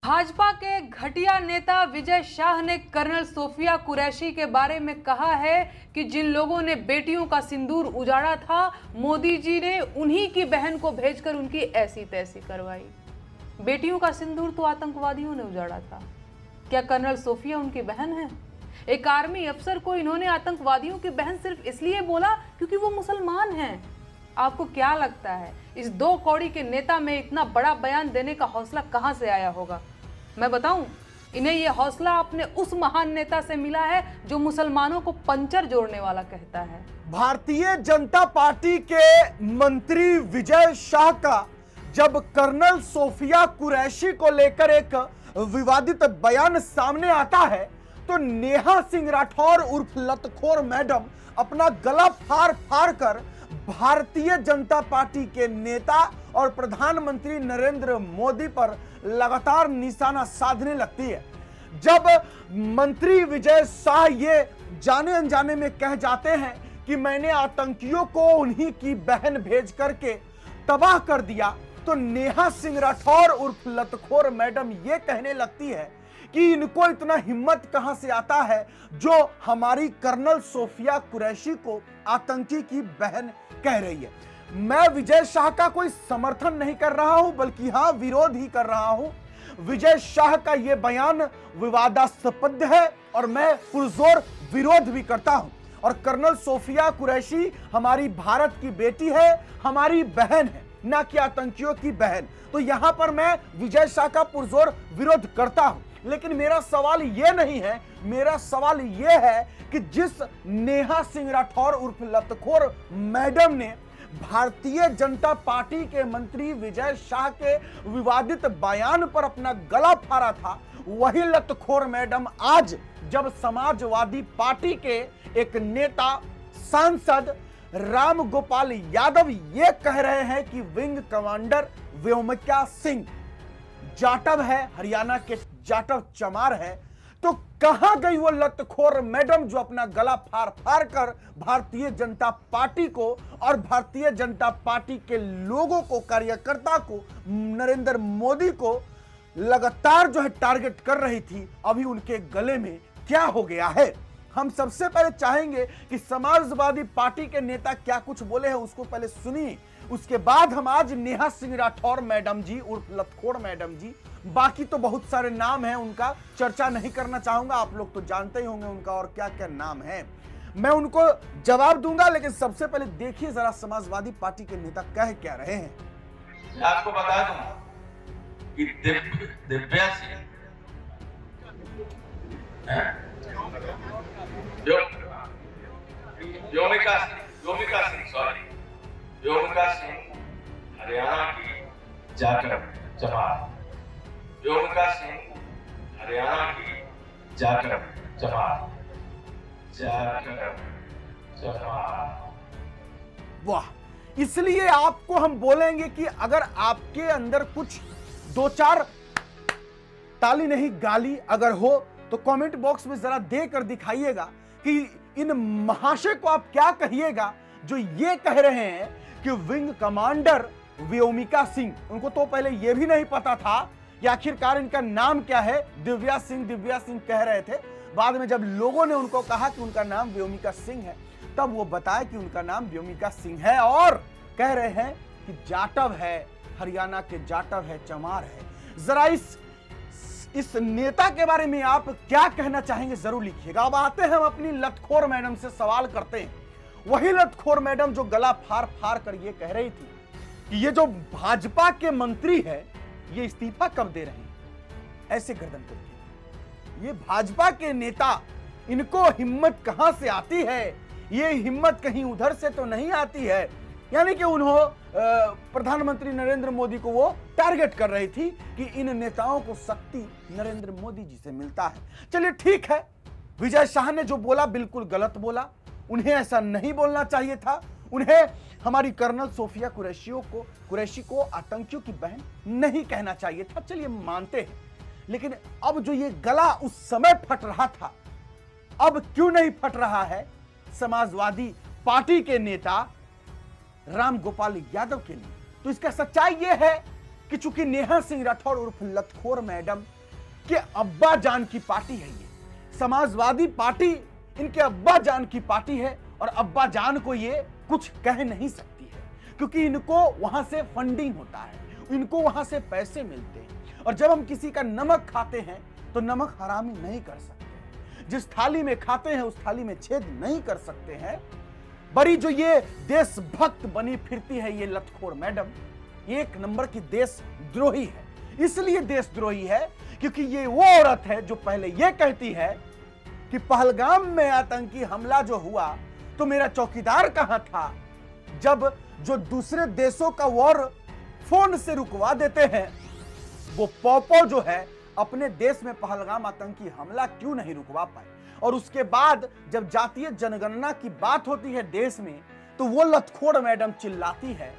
भाजपा के घटिया नेता विजय शाह ने कर्नल सोफिया कुरैशी के बारे में कहा है कि जिन लोगों ने बेटियों का सिंदूर उजाड़ा था, मोदी जी ने उन्हीं की बहन को भेजकर उनकी ऐसी तैसी करवाई। बेटियों का सिंदूर तो आतंकवादियों ने उजाड़ा था। क्या कर्नल सोफिया उनकी बहन है? एक आर्मी अफसर को इन्होंने आतंकवादियों की बहन सिर्फ इसलिए बोला क्योंकि वो मुसलमान हैं। आपको क्या लगता है इस दो कौड़ी के नेता में इतना बड़ा बयान देने का हौसला कहां से आया होगा? मैं बताऊं, इन्हें यह हौसला अपने उस महान नेता से मिला है जो मुसलमानों को पंचर जोड़ने वाला कहता है। भारतीय जनता पार्टी के मंत्री विजय शाह का जब कर्नल सोफिया कुरैशी को लेकर एक विवादित बयान सामने आता है तो नेहा सिंह राठौर उर्फ लतखोर मैडम अपना गला फाड़ फाड़ कर भारतीय जनता पार्टी के नेता और प्रधानमंत्री नरेंद्र मोदी पर लगातार निशाना साधने लगती है। जब मंत्री विजय शाह ये जाने अनजाने में कह जाते हैं कि मैंने आतंकियों को उन्हीं की बहन भेज करके तबाह कर दिया, तो नेहा सिंह राठौर उर्फ लतखोर मैडम ये कहने लगती है कि इनको इतना हिम्मत कहां से आता है जो हमारी कर्नल सोफिया कुरैशी को आतंकी की बहन कह रही है। मैं विजय शाह का कोई समर्थन नहीं कर रहा हूं, बल्कि हां विरोध ही कर रहा हूं। विजय शाह का यह बयान विवादास्पद है और मैं पुरजोर विरोध भी करता हूं। और कर्नल सोफिया कुरैशी हमारी भारत की बेटी है, हमारी बहन है, ना कि आतंकियों की बहन। तो यहां पर मैं विजय शाह का पुरजोर विरोध करता हूं। लेकिन मेरा सवाल यह नहीं है, मेरा सवाल यह है कि जिस नेहा सिंह राठौर उर्फ लतखोर मैडम ने भारतीय जनता पार्टी के मंत्री विजय शाह के विवादित बयान पर अपना गला फाड़ा था, वही लतखोर मैडम आज जब समाजवादी पार्टी के एक नेता सांसद राम गोपाल यादव ये कह रहे हैं कि विंग कमांडर व्योमिका सिंह जाटव है, हरियाणा के जाटव चमार है, तो कहां गई वो लतखोर मैडम जो अपना गला फाड़ फाड़ कर भारतीय जनता पार्टी को और भारतीय जनता पार्टी के लोगों को, कार्यकर्ता को, नरेंद्र मोदी को लगातार जो है टारगेट कर रही थी। अभी उनके गले में क्या हो गया है? हम सबसे पहले चाहेंगे कि समाजवादी पार्टी के नेता क्या कुछ बोले हैं उसको पहले सुनिए, उसके बाद हम आज नेहा सिंह राठौर मैडम जी उर्फ लतखोर मैडम जी, बाकी तो बहुत सारे नाम हैं, उनका चर्चा नहीं करना चाहूंगा, आप लोग तो जानते ही होंगे उनका और क्या क्या नाम है, मैं उनको जवाब दूंगा। लेकिन सबसे पहले देखिए जरा समाजवादी पार्टी के नेता कह क्या रहे हैं। आपको बता दूं कि दिव्या सिंह व्योमिका सिंह हरियाणा की जाटव चमार, व्योमिका सिंह हरियाणा की जाटव चमार, जाटव चमार। वाह, इसलिए आपको हम बोलेंगे कि अगर आपके अंदर कुछ दो चार ताली नहीं गाली अगर हो तो कमेंट बॉक्स में जरा देकर दिखाइएगा कि इन महाशय को आप क्या कहिएगा जो ये कह रहे हैं कि विंग कमांडर व्योमिका सिंह, उनको तो पहले यह भी नहीं पता था कि आखिरकार इनका नाम क्या है। दिव्या सिंह कह रहे थे, बाद में जब लोगों ने उनको कहा कि उनका नाम व्योमिका सिंह है तब वो बताया कि उनका नाम व्योमिका सिंह है और कह रहे हैं कि जाटव है, हरियाणा के जाटव है, चमार है। जरा इस नेता के बारे में आप क्या कहना चाहेंगे जरूर लिखिएगा। अब आते हैं हम अपनी लतखोर मैडम से सवाल करते हैं। वही लतखोर मैडम जो गला फाड़ फाड़ कर ये कह रही थी कि ये जो भाजपा के मंत्री है ये इस्तीफा कब दे रहे हैं, ऐसे गर्दन करके। ये भाजपा के नेता, इनको हिम्मत कहां से आती है? ये हिम्मत कहीं उधर से तो नहीं आती है। यानी कि उन्होंने प्रधानमंत्री नरेंद्र मोदी को वो टारगेट कर रही थी कि इन नेताओं को शक्ति नरेंद्र मोदी जी से मिलता है। चलिए ठीक है, विजय शाह ने जो बोला बिल्कुल गलत बोला, उन्हें ऐसा नहीं बोलना चाहिए था। उन्हें हमारी कर्नल सोफिया कुरैशी को आतंकियों की बहन नहीं कहना चाहिए था। चलिए मानते हैं, लेकिन अब जो ये गला उस समय फट रहा था, अब क्यों नहीं फट रहा है समाजवादी पार्टी के नेता राम गोपाल यादव के लिए? तो इसका सच्चाई यह है कि चूंकि नेहा सिंह राठौर उर्फ लतखोर मैडम के अब्बा जान की पार्टी है, ये समाजवादी पार्टी इनके अब्बा जान की पार्टी है और अब्बा जान को ये कुछ कह नहीं सकती है, क्योंकि इनको वहां से फंडिंग होता है, इनको वहां से पैसे मिलते हैं। और जब हम किसी का नमक खाते हैं तो नमक हरामी नहीं कर सकते, जिस थाली में खाते हैं उस थाली में छेद नहीं कर सकते हैं। बड़ी जो ये देशभक्त बनी फिरती है ये लतखोर मैडम, ये एक नंबर की देशद्रोही है। इसलिए देशद्रोही है क्योंकि ये वो औरत है जो पहले ये कहती है कि पहलगाम में आतंकी हमला जो हुआ तो मेरा चौकीदार कहां था, जब जो दूसरे देशों का वॉर फोन से रुकवा देते हैं, वो पॉपो जो है अपने देश में पहलगाम आतंकी हमला क्यों नहीं रुकवा पाए। और उसके बाद जब जातीय जनगणना की बात होती है देश में, तो वो लतखोर मैडम चिल्लाती है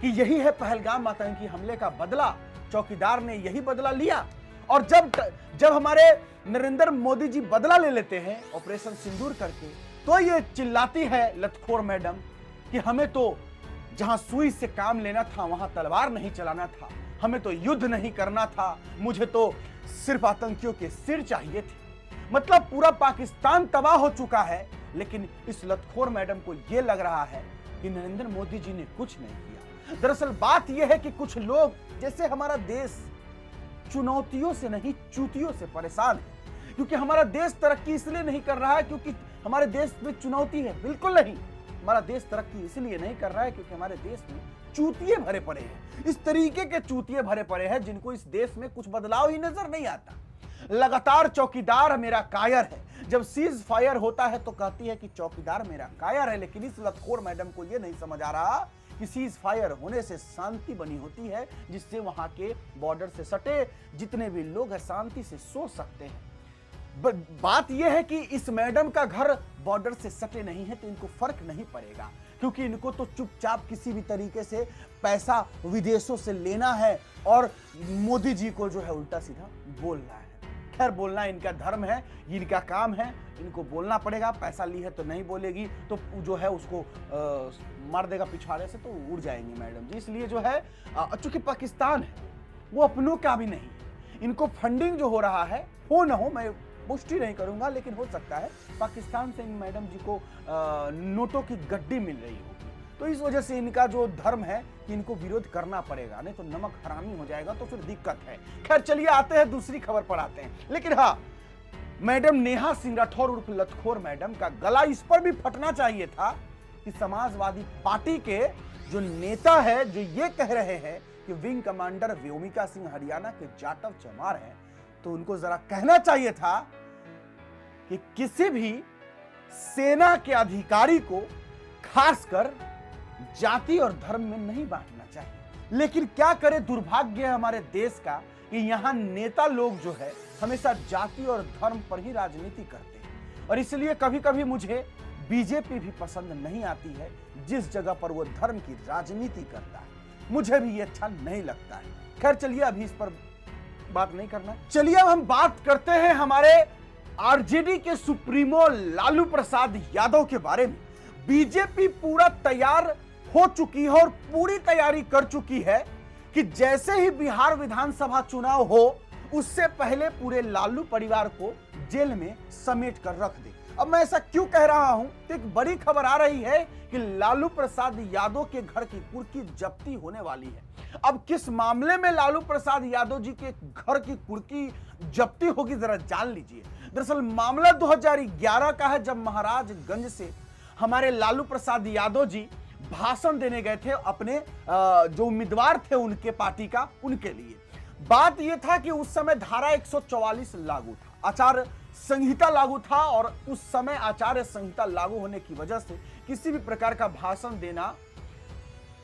कि यही है पहलगाम आतंकी हमले का बदला, चौकीदार ने यही बदला लिया। और जब हमारे नरेंद्र मोदी जी बदला ले लेते हैं ऑपरेशन सिंदूर करके, तो ये चिल्लाती है लतखोर मैडम कि हमें तो जहां सुई से काम लेना था वहां तलवार नहीं चलाना था, हमें तो युद्ध नहीं करना था, मुझे तो सिर्फ आतंकियों के सिर चाहिए थे। मतलब पूरा पाकिस्तान तबाह हो चुका है, लेकिन इस लतखोर मैडम को यह लग रहा है कि नरेंद्र मोदी जी ने कुछ नहीं किया। दरअसल बात यह है कि कुछ लोग, जैसे हमारा देश चुनौतियों से नहीं चूतियों से परेशान है, क्योंकि हमारा देश तरक्की इसलिए नहीं कर रहा है क्योंकि हमारे देश में चुनौती है, बिल्कुल नहीं। हमारा देश तरक्की इसलिए नहीं कर रहा है क्योंकि हमारे देश में चूतिए भरे पड़े हैं, इस तरीके के चूतिए भरे पड़े हैं जिनको इस देश में कुछ बदलाव ही नजर नहीं आता। लगातार चौकीदार मेरा कायर है, जब सीज फायर होता है तो कहती है कि चौकीदार मेरा कायर है, लेकिन इस लतखोर मैडम को यह नहीं समझ आ रहा कि सीज फायर होने से शांति बनी होती है, जिससे वहां के बॉर्डर से सटे जितने भी लोग हैं शांति से सो सकते हैं। बात यह है कि इस मैडम का घर बॉर्डर से सटे नहीं है तो इनको फर्क नहीं पड़ेगा, क्योंकि इनको तो चुपचाप किसी भी तरीके से पैसा विदेशों से लेना है और मोदी जी को जो है उल्टा सीधा बोलना है। खैर, बोलना इनका धर्म है, इनका काम है, इनको बोलना पड़ेगा। पैसा ली है तो नहीं बोलेगी तो जो है उसको मार देगा पिछाड़े से, तो उड़ जाएंगे मैडम जी। इसलिए जो है चूंकि पाकिस्तान है वो अपनों का भी नहीं है, इनको फंडिंग जो हो रहा है, हो ना हो मैं पुष्टि नहीं करूंगा, लेकिन हो सकता है पाकिस्तान से इन मैडम जी को नोटों की गड्डी मिल रही होगी, तो इस वजह से इनका जो धर्म है कि इनको विरोध करना पड़ेगा, नहीं तो नमक हरामी हो जाएगा तो फिर दिक्कत है। खैर चलिए आते हैं दूसरी खबर पर आते हैं। लेकिन हाँ, मैडम नेहा सिंह राठौर उर्फ लतखोर मैडम का गला इस पर भी फटना चाहिए था कि समाजवादी पार्टी के जो नेता है जो ये कह रहे हैं कि विंग कमांडर व्योमिका सिंह हरियाणा के जाटव चमार हैं, तो उनको जरा कहना चाहिए था कि किसी भी सेना के अधिकारी को खासकर जाति और धर्म में नहीं बांटना चाहिए। लेकिन क्या करे, दुर्भाग्य है हमारे देश का कि यहां नेता लोग जो है हमेशा जाति और धर्म पर ही राजनीति करते हैं, और इसलिए कभी कभी मुझे बीजेपी भी पसंद नहीं आती है, जिस जगह पर वो धर्म की राजनीति करता है, मुझे भी ये अच्छा नहीं लगता है। खैर चलिए अभी इस पर बात नहीं करना। चलिए अब हम बात करते हैं हमारे आरजेडी के सुप्रीमो लालू प्रसाद यादव के बारे में। बीजेपी पूरा तैयार हो चुकी है और पूरी तैयारी कर चुकी है कि जैसे ही बिहार विधानसभा चुनाव हो उससे पहले पूरे लालू परिवार को जेल में समेट कर रख दे। अब मैं ऐसा क्यों कह रहा हूं, तो एक बड़ी खबर आ रही है कि लालू प्रसाद यादव के घर की कुर्की जब्ती होने वाली है। अब किस मामले में लालू प्रसाद यादव जी के घर की कुर्की जब्ती होगी जरा जान लीजिए। दरअसल मामला 2011 का है, जब महाराजगंज से हमारे लालू प्रसाद यादव जी भाषण देने गए थे अपने जो उम्मीदवार थे उनके पार्टी का, उनके लिए। बात यह था कि उस समय धारा 144 लागू था, आचार संहिता लागू था, और उस समय आचार संहिता लागू होने की वजह से किसी भी प्रकार का भाषण देना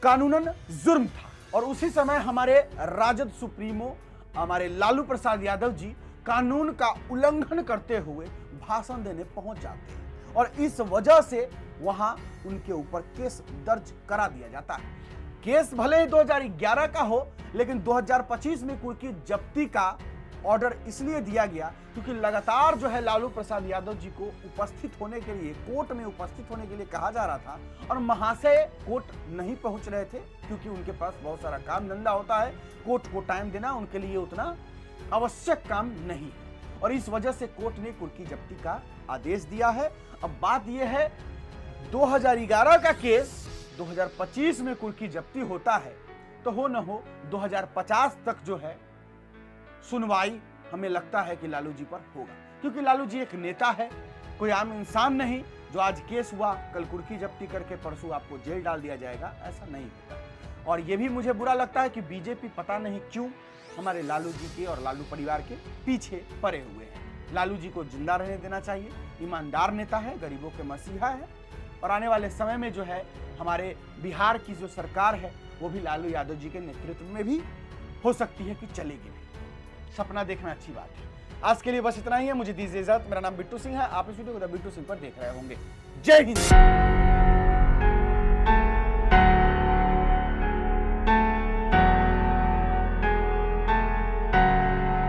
कानूनन जुर्म था। और उसी समय हमारे राजद सुप्रीमो हमारे लालू प्रसाद यादव जी कानून का उल्लंघन करते हुए भाषण देने पहुंच जाते हैं, और इस वजह से वहां उनके ऊपर केस दर्ज करा दिया जाता है। केस भले ही 2011 का हो, लेकिन 2025 में कुर्की जब्ती का ऑर्डर इसलिए दिया गया क्योंकि लगातार जो है लालू प्रसाद यादव जी को उपस्थित होने के लिए, कोर्ट में उपस्थित होने के लिए कहा जा रहा था और महाशय कोर्ट नहीं पहुंच रहे थे क्योंकि उनके पास बहुत सारा काम धंधा होता है। कोर्ट को टाइम देना उनके लिए उतना आवश्यक काम नहीं है और इस वजह से कोर्ट ने कुर्की जब्ती का आदेश दिया है। अब बात यह है 2011 का केस 2025 में कुर्की जब्ती होता है तो हो न हो 2050 तक जो है सुनवाई हमें लगता है कि लालू जी पर होगा, क्योंकि लालू जी एक नेता है, कोई आम इंसान नहीं जो आज केस हुआ कल कुर्की जब्ती करके परसों आपको जेल डाल दिया जाएगा, ऐसा नहीं होता। और यह भी मुझे बुरा लगता है कि बीजेपी पता नहीं क्यों हमारे लालू जी के और लालू परिवार के पीछे पड़े हुए हैं। लालू जी को जिंदा रहने देना चाहिए, ईमानदार नेता है, गरीबों के मसीहा है और आने वाले समय में जो है हमारे बिहार की जो सरकार है वो भी लालू यादव जी के नेतृत्व में भी हो सकती है कि चलेगी भी। सपना देखना अच्छी बात है। आज के लिए बस इतना ही है, मुझे दीजिए इजाजत। मेरा नाम बिट्टू सिंह है, आप इस वीडियो को द बिट्टू सिंह पर देख रहे होंगे। जय हिंद।